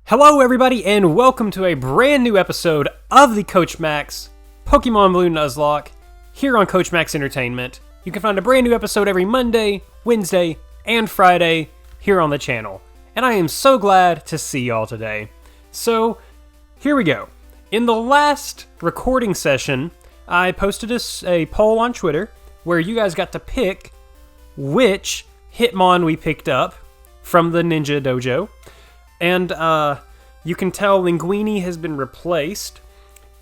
Hello everybody and welcome to a brand new episode of the Coach Max Pokemon Blue Nuzlocke here on Coach Max Entertainment. You can find a brand new episode every Monday, Wednesday, and Friday here on the channel. And I am so glad to see y'all today. So, here we go. In the last recording session, I posted a poll on Twitter where you guys got to pick which Hitmon we picked up from the Ninja Dojo. And you can tell Linguini has been replaced.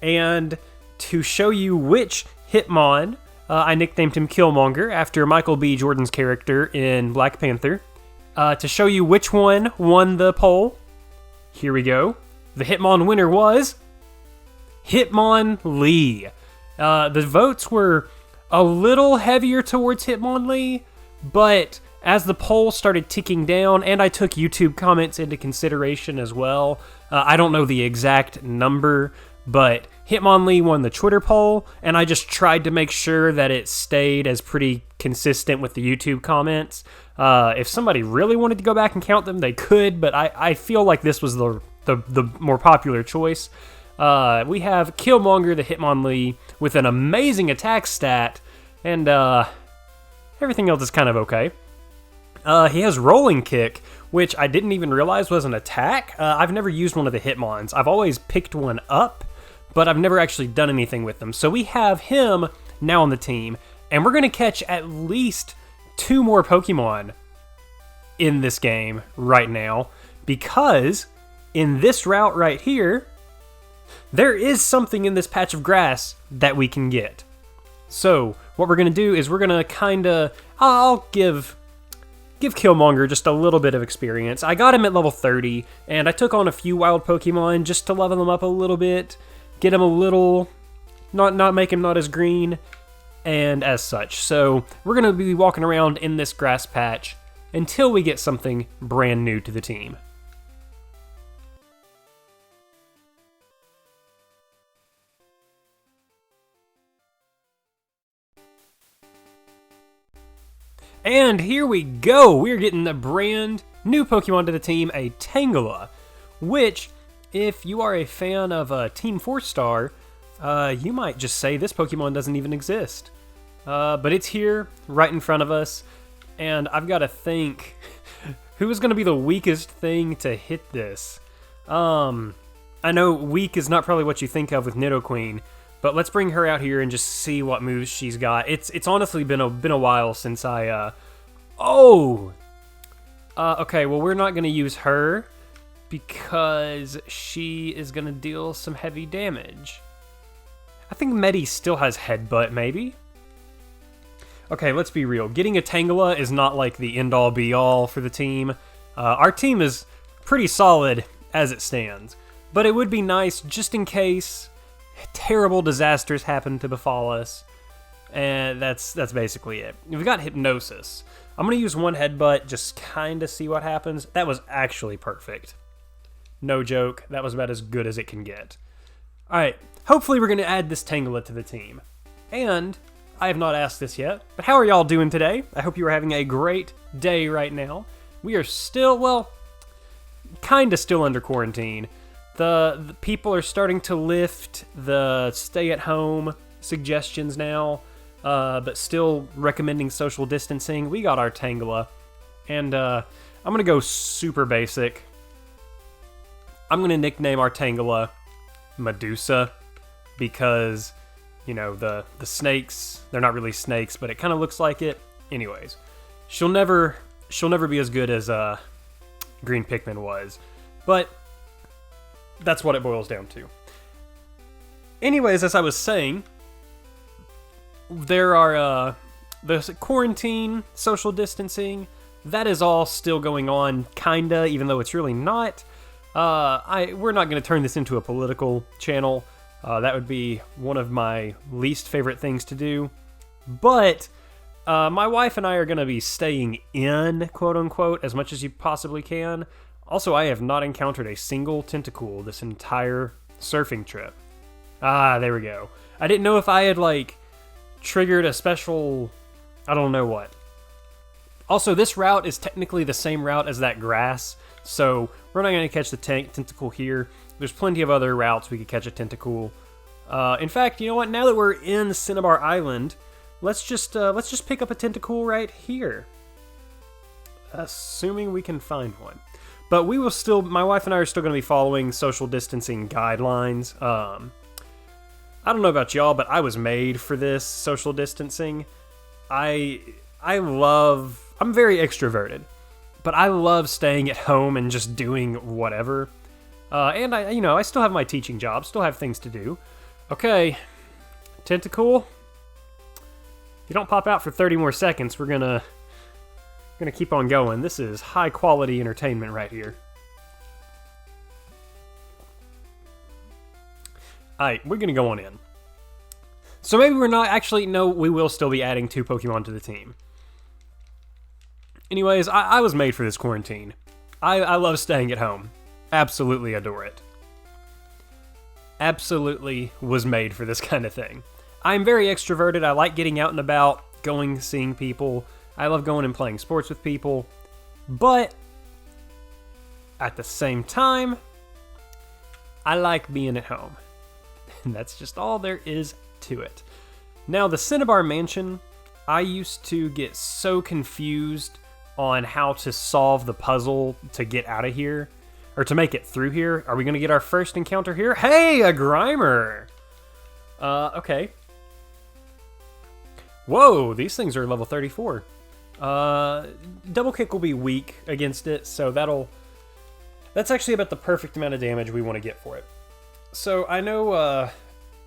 And to show you which Hitmon, I nicknamed him Killmonger after Michael B. Jordan's character in Black Panther. To show you which one won the poll, here we go. The Hitmon winner was Hitmonlee. The votes were a little heavier towards Hitmonlee, but as the poll started ticking down, and I took YouTube comments into consideration as well, I don't know the exact number, but Hitmonlee won the Twitter poll, and I just tried to make sure that it stayed as pretty consistent with the YouTube comments. If somebody really wanted to go back and count them, they could, but I feel like this was the more popular choice. We have Killmonger the Hitmonlee with an amazing attack stat, and everything else is kind of okay. He has Rolling Kick, which I didn't even realize was an attack. I've never used one of the Hitmons. I've always picked one up, but I've never actually done anything with them. So we have him now on the team, and we're going to catch at least 2 more Pokemon in this game right now, because in this route right here, there is something in this patch of grass that we can get. So what we're going to do is we're going to kind of... I'll give Killmonger just a little bit of experience. I got him at level 30, and I took on a few wild Pokemon just to level him up a little bit, get him a little, not make him not as green, and as such. So we're going to be walking around in this grass patch until we get something brand new to the team. And here we go! We're getting a brand new Pokemon to the team, a Tangela, which, if you are a fan of Team 4-Star, you might just say this Pokemon doesn't even exist. But it's here, right in front of us, and I've got to think, who is going to be the weakest thing to hit this? I know weak is not probably what you think of with Nidoqueen, but let's bring her out here and just see what moves she's got. It's honestly been a while since I... okay, well, we're not going to use her because she is going to deal some heavy damage. I think Medi still has Headbutt, maybe? Okay, let's be real. Getting a Tangela is not like the end-all be-all for the team. Our team is pretty solid as it stands, but it would be nice just in case terrible disasters happen to befall us, and that's basically it. We've got Hypnosis. I'm going to use one Headbutt, just kind of see what happens. That was actually perfect. No joke, that was about as good as it can get. Alright, hopefully we're going to add this Tangela to the team. And, I have not asked this yet, but how are y'all doing today? I hope you are having a great day right now. We are still, well, kind of still under quarantine. The people are starting to lift the stay-at-home suggestions now, but still recommending social distancing. We got our Tangela, and I'm going to go super basic. I'm going to nickname our Tangela Medusa, because, you know, the snakes, they're not really snakes, but it kind of looks like it. Anyways, she'll never be as good as Green Pikmin was, but that's what it boils down to. Anyways, as I was saying, there are the quarantine, social distancing, that is all still going on, kinda, even though it's really not. We're not going to turn this into a political channel. That would be one of my least favorite things to do. But my wife and I are going to be staying in, quote-unquote, as much as you possibly can. Also, I have not encountered a single Tentacool this entire surfing trip. Ah, there we go. I didn't know if I had, like, triggered a special... I don't know what. Also, this route is technically the same route as that grass, so we're not going to catch the tentacle here. There's plenty of other routes we could catch a tentacle. In fact, you know what? Now that we're in Cinnabar Island, let's just pick up a tentacle right here. Assuming we can find one. But we will still, my wife and I are still going to be following social distancing guidelines. I don't know about y'all, but I was made for this social distancing. I'm very extroverted, but I love staying at home and just doing whatever. And I still have my teaching job, still have things to do. Okay, tentacle. If you don't pop out for 30 more seconds, we're gonna keep on going. This is high quality entertainment right here. Alright, we're gonna go on in. So maybe we're not actually, no, we will still be adding 2 Pokemon to the team. Anyways, I was made for this quarantine. I love staying at home. Absolutely adore it. Absolutely was made for this kind of thing. I'm very extroverted. I like getting out and about, going, seeing people. I love going and playing sports with people. But at the same time, I like being at home. And that's just all there is to it. Now, the Cinnabar Mansion, I used to get so confused on how to solve the puzzle to get out of here, or to make it through here. Are we going to get our first encounter here? Hey, a Grimer! Okay. Whoa, these things are level 34. Double Kick will be weak against it, so that's actually about the perfect amount of damage we want to get for it. So, I know,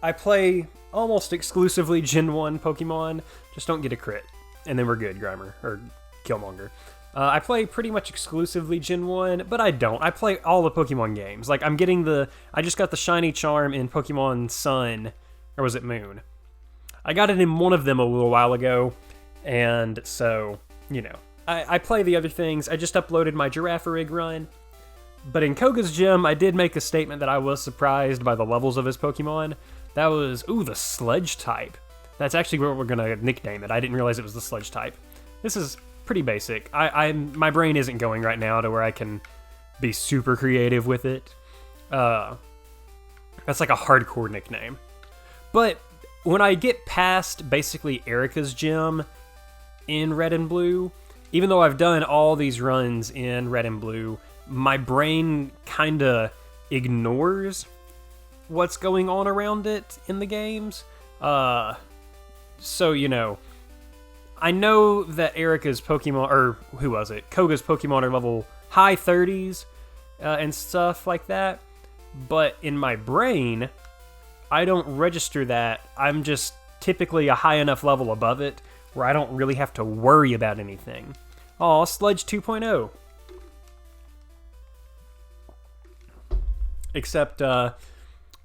I play almost exclusively Gen 1 Pokemon, just don't get a crit. And then we're good, Grimer, or Killmonger. I play pretty much exclusively Gen 1, but I don't. I play all the Pokemon games. Like, I just got the Shiny Charm in Pokemon Sun, or was it Moon? I got it in one of them a little while ago, and so, I play the other things. I just uploaded my Girafarig run, but in Koga's Gym, I did make a statement that I was surprised by the levels of his Pokemon. That was, the Sludge type. That's actually what we're going to nickname it. I didn't realize it was the Sludge type. This is pretty basic. My brain isn't going right now to where I can be super creative with it. That's like a hardcore nickname. But when I get past basically Erica's gym in Red and Blue, even though I've done all these runs in Red and Blue, my brain kind of ignores what's going on around it in the games. So, I know that Erica's Pokemon, or who was it? Koga's Pokemon are level high 30s and stuff like that. But in my brain, I don't register that. I'm just typically a high enough level above it where I don't really have to worry about anything. Aw, Sludge 2.0. Except,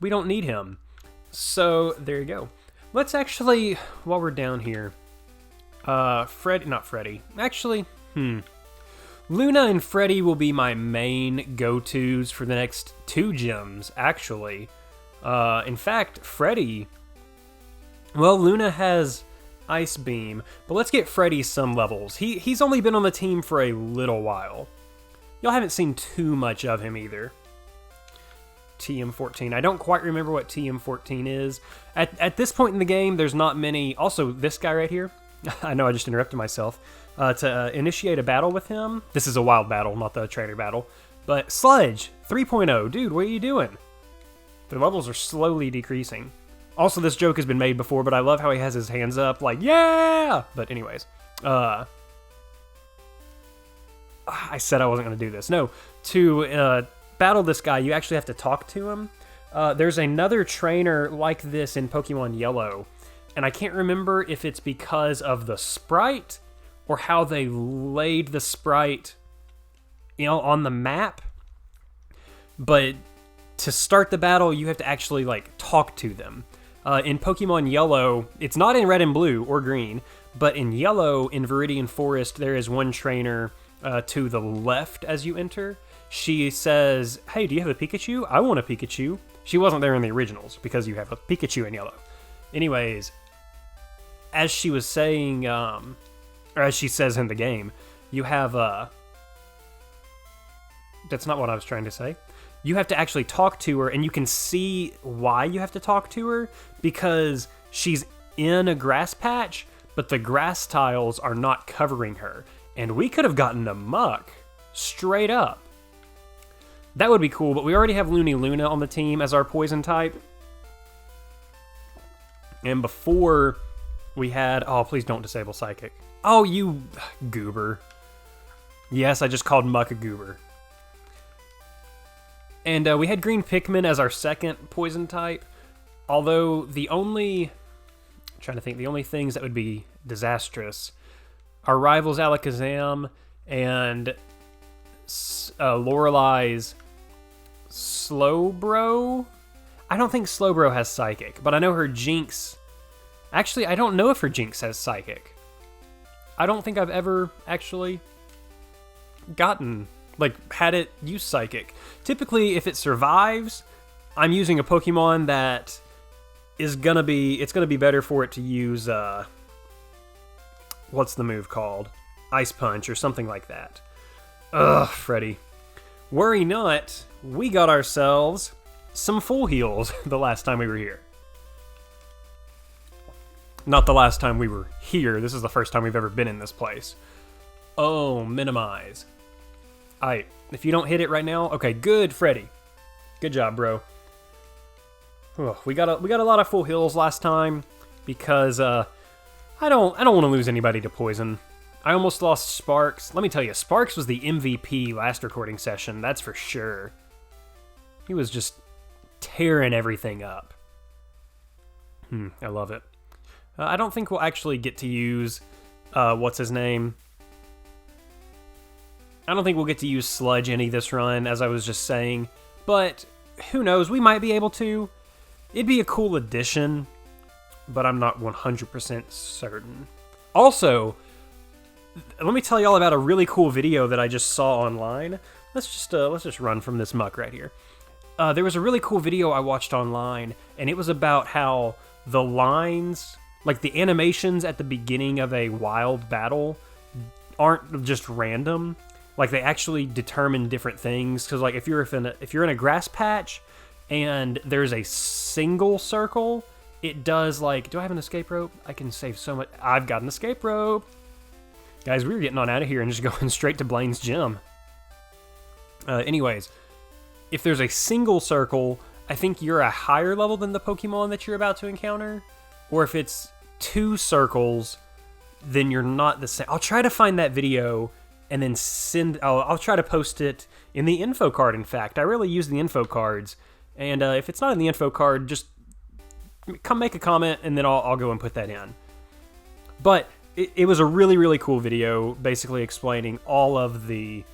we don't need him. So, there you go. Let's actually, while we're down here, not Freddy. Actually, Luna and Freddy will be my main go-tos for the next 2 gyms, actually. In fact, Freddy, well, Luna has Ice Beam, but let's get Freddy some levels. He's only been on the team for a little while. Y'all haven't seen too much of him either. TM14. I don't quite remember what TM14 is. At this point in the game, there's not many. Also, this guy right here. I know I just interrupted myself. To initiate a battle with him. This is a wild battle, not the trainer battle. But Sludge 3.0. Dude, what are you doing? The levels are slowly decreasing. Also, this joke has been made before, but I love how he has his hands up like, yeah! But anyways. I said I wasn't going to do this. No, to battle this guy, you actually have to talk to him. There's another trainer like this in Pokemon Yellow, and I can't remember if it's because of the sprite or how they laid the sprite, on the map. But to start the battle, you have to actually talk to them. In Pokemon Yellow, it's not in Red and Blue or Green, but in Yellow, in Viridian Forest, there is one trainer to the left as you enter. She says, hey, do you have a Pikachu? I want a Pikachu. She wasn't there in the originals because you have a Pikachu in Yellow. Anyways, as she was saying, or as she says in the game, you have that's not what I was trying to say. You have to actually talk to her, and you can see why you have to talk to her, because she's in a grass patch, but the grass tiles are not covering her. And we could have gotten amok, straight up. That would be cool, but we already have Looney Luna on the team as our poison type. And before we had... Oh, please don't disable Psychic. Oh, you goober. Yes, I just called Muck a goober. And we had Green Pikmin as our second poison type. Although the only... I'm trying to think. The only things that would be disastrous are Rivals Alakazam and Lorelei's Slowbro. I don't think Slowbro has Psychic, but I know her Jinx... Actually, I don't know if her Jinx has Psychic. I don't think I've ever actually had it use Psychic. Typically, if it survives, I'm using a Pokemon that is gonna be... It's gonna be better for it to use, what's the move called? Ice Punch or something like that. Ugh, Freddy. Worry not, we got ourselves some full heals the last time we were here. Not the last time we were here, this is the first time we've ever been in this place. Oh, minimize. Alright, if you don't hit it right now, okay, good, Freddy. Good job, bro. Oh, we got a lot of full heals last time because I don't want to lose anybody to poison. I almost lost Sparks. Let me tell you, Sparks was the MVP last recording session, that's for sure. He was just tearing everything up. I love it. I don't think we'll actually get to use, what's his name? I don't think we'll get to use Sludge any this run, as I was just saying. But, who knows, we might be able to. It'd be a cool addition, but I'm not 100% certain. Also, let me tell y'all about a really cool video that I just saw online. Let's just run from this muck right here. There was a really cool video I watched online, and it was about how the lines, like the animations at the beginning of a wild battle, aren't just random. Like, they actually determine different things. Because, like, if you're in a grass patch and there's a single circle, it does, like... Do I have an escape rope? I can save so much. I've got an escape rope. Guys, we were getting on out of here and just going straight to Blaine's gym. Anyways, if there's a single circle, I think you're a higher level than the Pokemon that you're about to encounter. Or if it's two circles, then you're not the same. I'll try to find that video... and then I'll try to post it in the info card, in fact. I really use the info cards. And if it's not in the info card, just come make a comment, and then I'll go and put that in. But it was a really, really cool video, basically explaining all of the,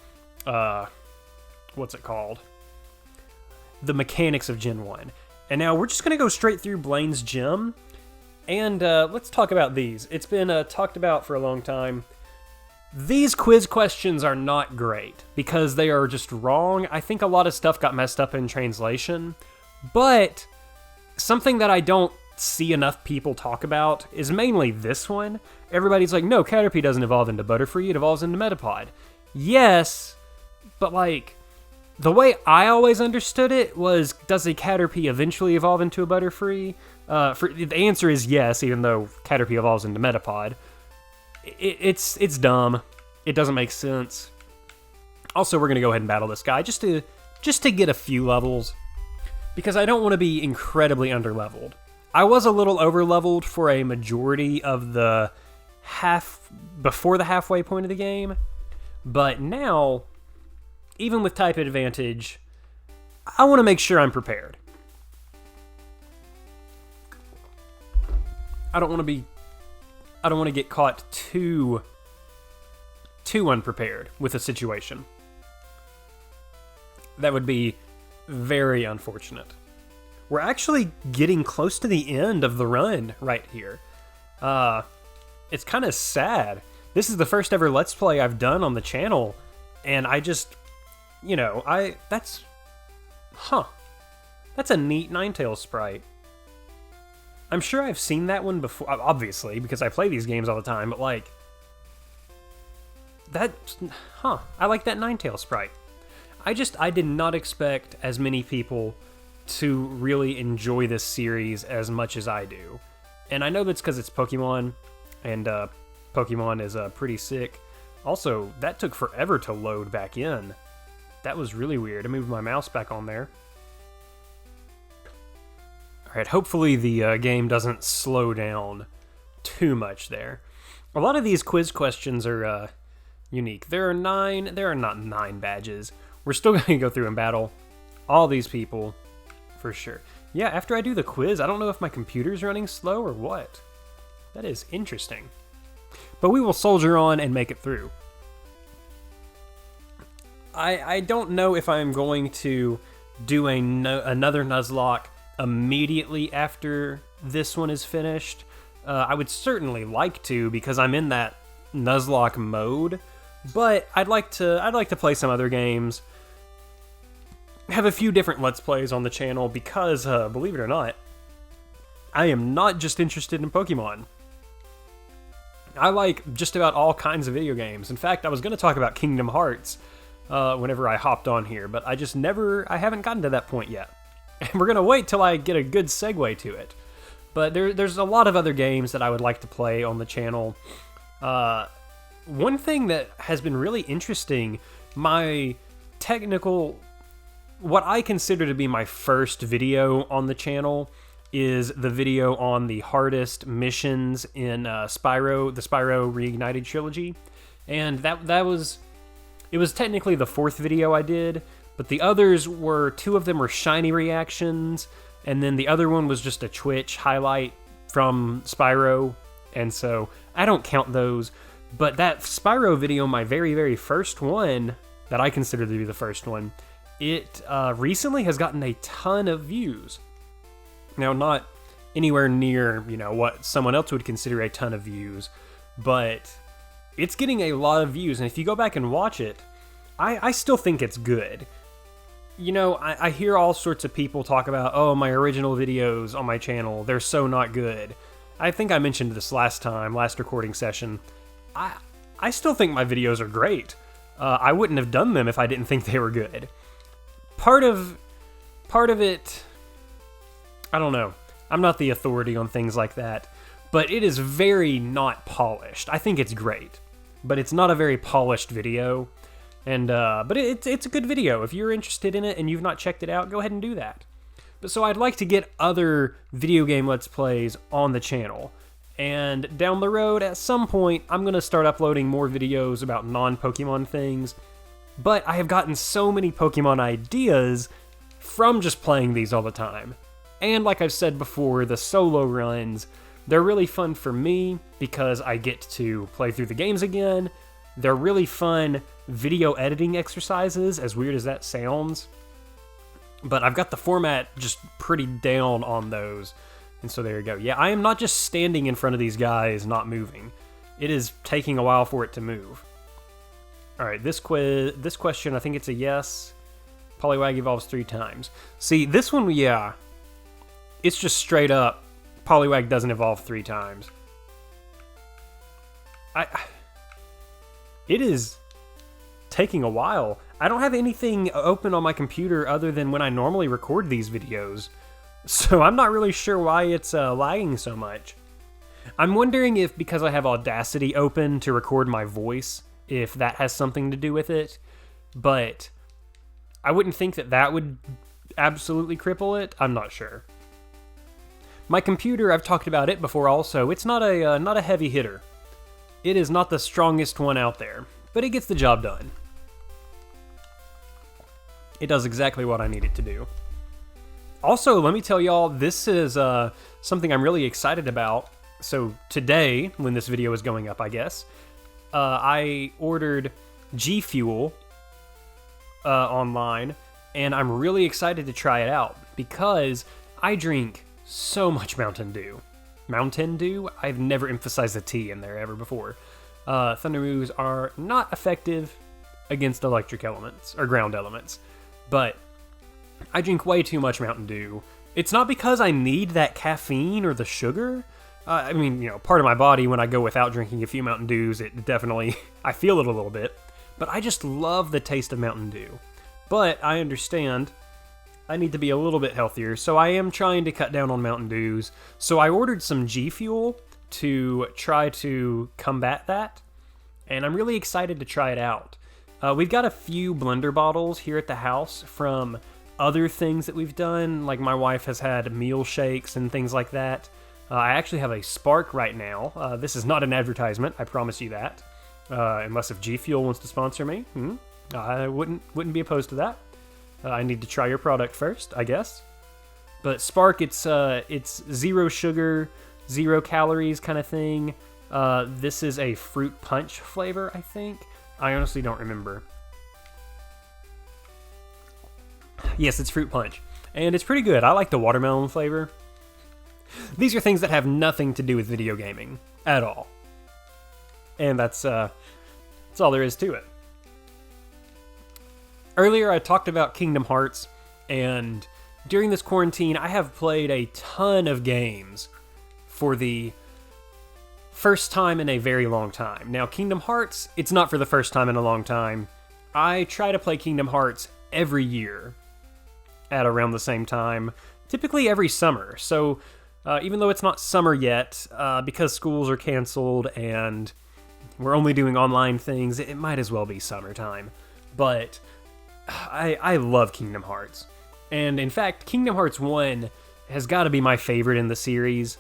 what's it called? The mechanics of Gen 1. And now we're just going to go straight through Blaine's gym. And let's talk about these. It's been talked about for a long time. These quiz questions are not great because they are just wrong. I think a lot of stuff got messed up in translation, but something that I don't see enough people talk about is mainly this one. Everybody's like, no, Caterpie doesn't evolve into Butterfree, it evolves into Metapod. Yes, but like, the way I always understood it was, does a Caterpie eventually evolve into a Butterfree? The answer is yes, even though Caterpie evolves into Metapod. It's dumb. It doesn't make sense. Also, we're gonna go ahead and battle this guy just to get a few levels, because I don't want to be incredibly underleveled. I was a little overleveled for a majority of the before the halfway point of the game, but now, even with type advantage, I want to make sure I'm prepared. I don't want to get caught too unprepared with a situation. That would be very unfortunate. We're actually getting close to the end of the run right here. It's kind of sad. This is the first ever Let's Play I've done on the channel, and I just, that's a neat Ninetales sprite. I'm sure I've seen that one before, obviously, because I play these games all the time, but like, that, I like that Ninetale sprite. I did not expect as many people to really enjoy this series as much as I do. And I know that's because it's Pokemon, and Pokemon is pretty sick. Also, that took forever to load back in. That was really weird. I moved my mouse back on there. Alright, hopefully the game doesn't slow down too much there. A lot of these quiz questions are unique. There are not 9 badges. We're still going to go through and battle all these people, for sure. Yeah, after I do the quiz, I don't know if my computer's running slow or what. That is interesting. But we will soldier on and make it through. I don't know if I'm going to do another Nuzlocke immediately after this one is finished. I would certainly like to, because I'm in that Nuzlocke mode. But I'd like to play some other games. Have a few different Let's Plays on the channel because, believe it or not, I am not just interested in Pokemon. I like just about all kinds of video games. In fact, I was going to talk about Kingdom Hearts whenever I hopped on here, but I haven't gotten to that point yet. And we're going to wait till I get a good segue to it. But there's a lot of other games that I would like to play on the channel. One thing that has been really interesting, what I consider to be my first video on the channel is the video on the hardest missions in the Spyro Reignited trilogy. And it was technically the 4th video I did, but the others were, 2 of them were shiny reactions, and then the other one was just a Twitch highlight from Spyro, and so I don't count those. But that Spyro video, my very, very first one, that I consider to be the first one, it recently has gotten a ton of views. Now, not anywhere near, what someone else would consider a ton of views, but it's getting a lot of views, and if you go back and watch it, I still think it's good. I hear all sorts of people talk about, oh, my original videos on my channel, they're so not good. I think I mentioned this last recording session. I still think my videos are great. I wouldn't have done them if I didn't think they were good. Part of it, I don't know. I'm not the authority on things like that, but it is very not polished. I think it's great, but it's not a very polished video. And but it's a good video. If you're interested in it and you've not checked it out, go ahead and do that. But so I'd like to get other video game Let's Plays on the channel. And down the road, at some point, I'm going to start uploading more videos about non-Pokemon things. But I have gotten so many Pokemon ideas from just playing these all the time. And like I've said before, the solo runs, they're really fun for me because I get to play through the games again. They're really fun video editing exercises, as weird as that sounds. But I've got the format just pretty down on those. And so there you go. Yeah, I am not just standing in front of these guys not moving. It is taking a while for it to move. Alright, this question, I think it's a yes. Poliwag evolves 3 times. See, this one, yeah. It's just straight up, Poliwag doesn't evolve 3 times. It is taking a while. I don't have anything open on my computer other than when I normally record these videos. So I'm not really sure why it's lagging so much. I'm wondering if because I have Audacity open to record my voice, if that has something to do with it. But I wouldn't think that would absolutely cripple it. I'm not sure. My computer, I've talked about it before also, it's not a heavy hitter. It is not the strongest one out there, but it gets the job done. It does exactly what I need it to do. Also, let me tell y'all, this is something I'm really excited about. So today, when this video is going up, I guess, I ordered G Fuel online, and I'm really excited to try it out because I drink so much Mountain Dew. Mountain Dew? I've never emphasized the T in there ever before. Thunder moves are not effective against electric elements, or ground elements, but I drink way too much Mountain Dew. It's not because I need that caffeine or the sugar, I mean, part of my body, when I go without drinking a few Mountain Dews, it definitely, I feel it a little bit. But I just love the taste of Mountain Dew. But I understand I need to be a little bit healthier, so I am trying to cut down on Mountain Dews. So I ordered some G Fuel to try to combat that, and I'm really excited to try it out. We've got a few blender bottles here at the house from other things that we've done, like my wife has had meal shakes and things like that. I actually have a Spark right now. This is not an advertisement, I promise you that. Unless if G Fuel wants to sponsor me, I wouldn't be opposed to that. I need to try your product first, I guess. But Spark, it's zero sugar, 0 calories kind of thing. This is a fruit punch flavor, I think. I honestly don't remember. Yes, it's fruit punch. And it's pretty good. I like the watermelon flavor. These are things that have nothing to do with video gaming at all. And that's all there is to it. Earlier I talked about Kingdom Hearts, and during this quarantine I have played a ton of games for the first time in a very long time. Now, Kingdom Hearts, it's not for the first time in a long time. I try to play Kingdom Hearts every year at around the same time, typically every summer. So even though it's not summer yet, because schools are canceled and we're only doing online things, it might as well be summertime. But I love Kingdom Hearts. And in fact, Kingdom Hearts 1 has got to be my favorite in the series.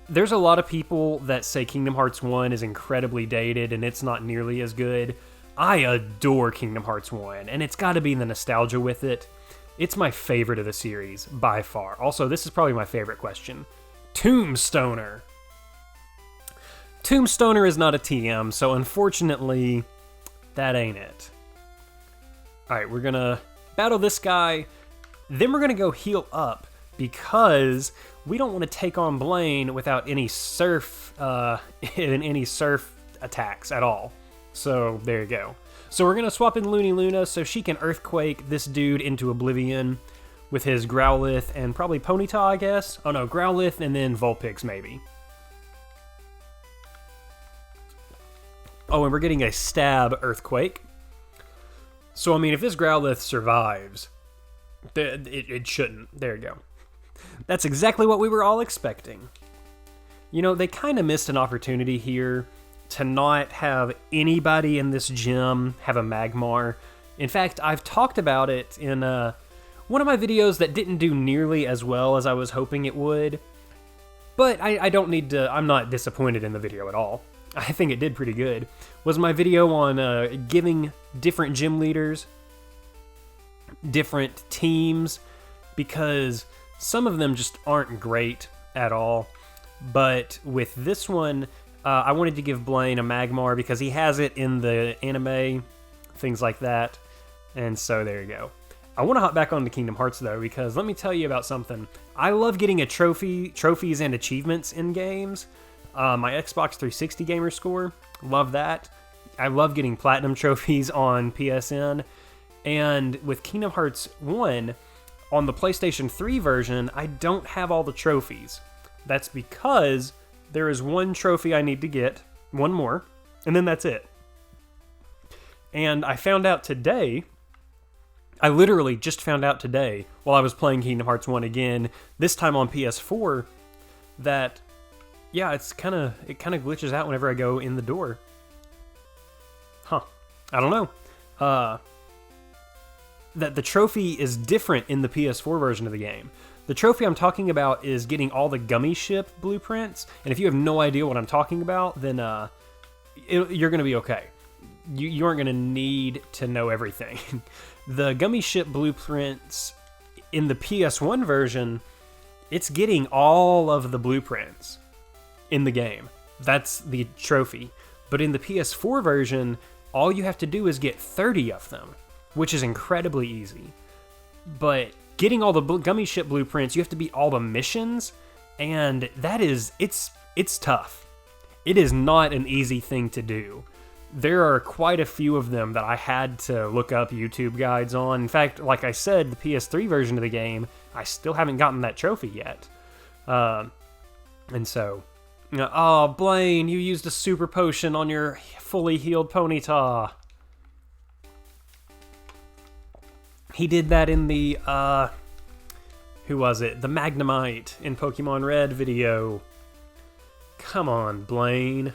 There's a lot of people that say Kingdom Hearts 1 is incredibly dated and it's not nearly as good. I adore Kingdom Hearts 1, and it's got to be the nostalgia with it. It's my favorite of the series, by far. Also, this is probably my favorite question. Tombstoner. Tombstoner is not a TM, so unfortunately, that ain't it. Alright, we're gonna battle this guy, then we're gonna go heal up, because we don't want to take on Blaine without any surf attacks at all. So, there you go. So we're going to swap in Looney Luna so she can Earthquake this dude into oblivion with his Growlithe and probably Ponyta, I guess. Oh no, Growlithe and then Vulpix, maybe. Oh, and we're getting a Stab Earthquake. So, I mean, if this Growlithe survives, it shouldn't. There you go. That's exactly what we were all expecting. You know, they kind of missed an opportunity here to not have anybody in this gym have a Magmar. In fact, I've talked about it in one of my videos that didn't do nearly as well as I was hoping it would. But I don't need to, I'm not disappointed in the video at all. I think it did pretty good. Was my video on giving different gym leaders different teams, because some of them just aren't great at all. But with this one, I wanted to give Blaine a Magmar because he has it in the anime, things like that. And so there you go. I want to hop back on to Kingdom Hearts though, because let me tell you about something. I love getting trophies and achievements in games. My Xbox 360 gamer score, love that. I love getting platinum trophies on PSN. And with Kingdom Hearts 1, on the PlayStation 3 version, I don't have all the trophies. That's because there is one trophy I need to get, one more, and then that's it. And I found out today, I literally just found out today, while I was playing Kingdom Hearts 1 again, this time on PS4, that, yeah, it kind of glitches out whenever I go in the door. Huh. I don't know. That the trophy is different in the PS4 version of the game. The trophy I'm talking about is getting all the Gummy Ship blueprints, and if you have no idea what I'm talking about, then you're going to be okay. You aren't going to need to know everything. The Gummy Ship blueprints in the PS1 version, it's getting all of the blueprints in the game. That's the trophy. But in the PS4 version, all you have to do is get 30 of them, which is incredibly easy. But getting all the Gummy Ship blueprints, you have to beat all the missions, and that is, it's tough. It is not an easy thing to do. There are quite a few of them that I had to look up YouTube guides on. In fact, like I said, the PS3 version of the game, I still haven't gotten that trophy yet. And so, Oh, Blaine, you used a super potion on your fully healed Ponyta. He did that in the, who was it? The Magnemite in Pokemon Red video. Come on, Blaine.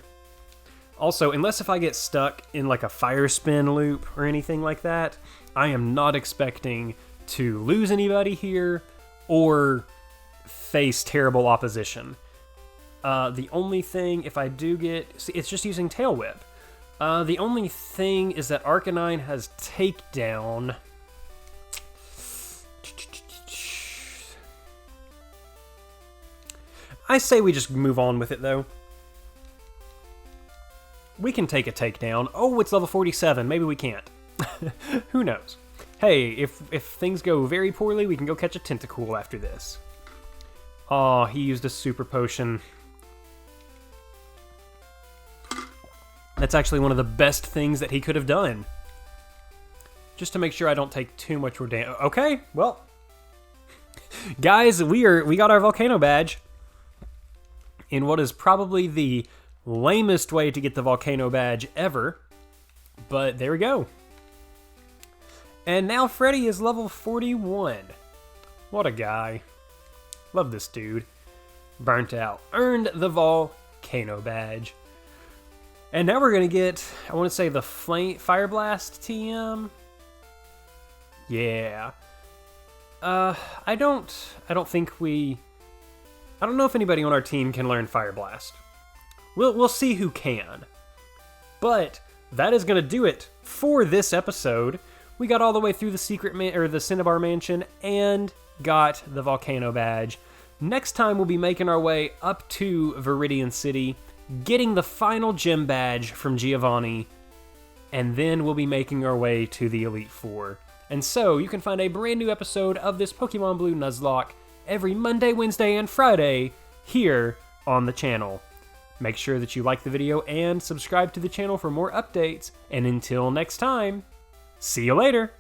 Also, unless if I get stuck in like a fire spin loop or anything like that, I am not expecting to lose anybody here or face terrible opposition. The only thing, if I do get... See, it's just using Tail Whip. The only thing is that Arcanine has Takedown. I say we just move on with it, though. We can take a takedown. Oh, it's level 47. Maybe we can't. Who knows? Hey, if things go very poorly, we can go catch a Tentacool after this. Aw, he used a super potion. That's actually one of the best things that he could have done. Just to make sure I don't take too much more damage. Okay, well. Guys, we got our Volcano Badge. In what is probably the lamest way to get the Volcano Badge ever. But there we go. And now Freddy is level 41. What a guy. Love this dude. Burnt out. Earned the Volcano Badge. And now we're going to get, I want to say, the Fire Blast TM. Yeah. I don't know if anybody on our team can learn Fire Blast. We'll see who can. But that is going to do it for this episode. We got all the way through the the Cinnabar Mansion and got the Volcano Badge. Next time we'll be making our way up to Viridian City, getting the final gem badge from Giovanni, and then we'll be making our way to the Elite Four. And so you can find a brand new episode of this Pokemon Blue Nuzlocke every Monday, Wednesday, and Friday here on the channel. Make sure that you like the video and subscribe to the channel for more updates. And until next time, see you later!